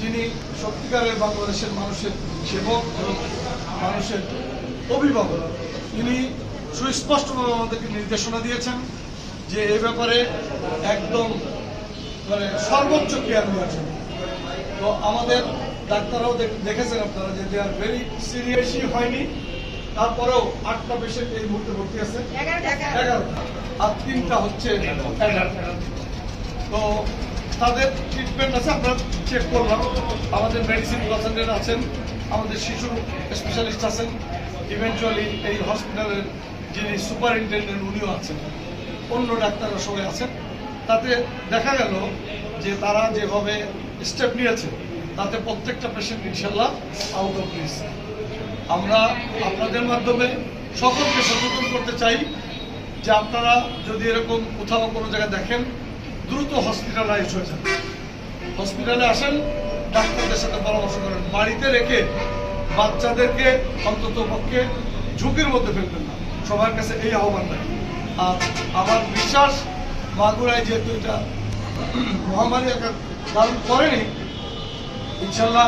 যিনি সত্যিকারের বাংলাদেশের মানুষের সেবক এবং মানুষের অভিভাবক, তিনি সুস্পষ্টভাবে আমাদেরকে নির্দেশনা দিয়েছেন যে এই ব্যাপারে একদম সর্বোচ্চ কেয়ার নেওয়ার জন্য। তো আমাদের ডাক্তাররাও দেখেছেন আপনারা যে দে আর ভেরি সিরিয়াসই হয়নি, তারপরেও 8টা পেশেন্ট এই মুহূর্তে ভর্তি আছে, 11টা, আর 3টা হচ্ছে তো তাদের ট্রিটমেন্ট আছে। আমরা চেক করলাম, আমাদের মেডিসিন কনসালটেন্ট আছেন, আমাদের শিশু স্পেশালিস্ট আছেন, ইভেন্চুয়ালি এই হসপিটালের যিনি সুপারিনটেন্ডেন্ট উনিও আছেন, অন্য ডাক্তাররা সবাই আছেন। তাতে দেখা গেল যে তারা যেভাবে স্টেপ নিয়েছে তাতে প্রত্যেকটা পেশেন্ট ইনশাল্লাহ আউট অফ রিস্ক। আমরা আপনাদের মাধ্যমে সকলকে সচেতন করতে চাই যে আপনারা যদি এরকম কোথাও কোনো জায়গায় দেখেন, দ্রুত হসপিটালাইজ হয়ে যান, হসপিটালে আসেন, ডাক্তারদের সাথে পরামর্শ করেন, বাড়িতে রেখে বাচ্চাদেরকে অন্তত পক্ষে ঝুঁকির মধ্যে ফেলবেন না। সবার কাছে এই আহ্বান রাখি। আর আমার বিশ্বাস মাগুরায় যেহেতু এটা মহামারী ধারণ করেনি, ইনশাল্লাহ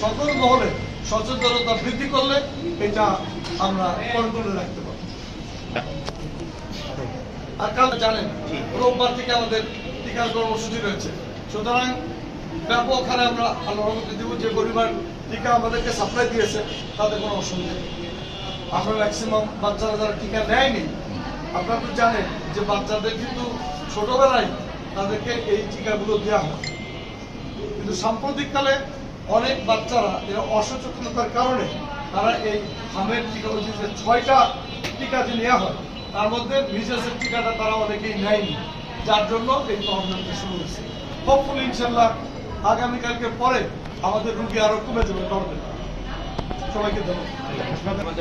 সকল মহলে সচেতনতা বৃদ্ধি করলে এটা আমরা কন্ট্রোলে রাখতে পারব। আর কাল জানেন রোববার থেকে আমাদের টিকার কর্মসূচি রয়েছে, সুতরাং ব্যাপক হারে আমরা আল্লাহর রহমতে দিব। যে পরিমাণ টিকা আমাদেরকে সাপ্লাই দিয়েছে তাতে কোনো অসুবিধা নেই। আমরা ম্যাক্সিমাম বাচ্চারা যারা টিকা নেয়নি, আপনারা তো জানেন যে বাচ্চাদের কিন্তু ছোটবেলায় তাদেরকে এই টিকাগুলো দেওয়া হয়, কিন্তু সাম্প্রতিককালে অনেক বাচ্চারা এরা অসচেতনতার কারণে তারা এই হামের টিকা, যে 6টা টিকা যে নেওয়া হয় তার মধ্যে মিজেলসের টিকাটা তারা অনেকেই নেয়নি, যার জন্য এই প্রবলেমটা শুরু হয়েছে। হোপফুলি ইনশাল্লাহ আগামীকালকে পরে আমাদের রুগী আরো কমে যাবে, বাড়বে। সবাইকে ধন্যবাদ।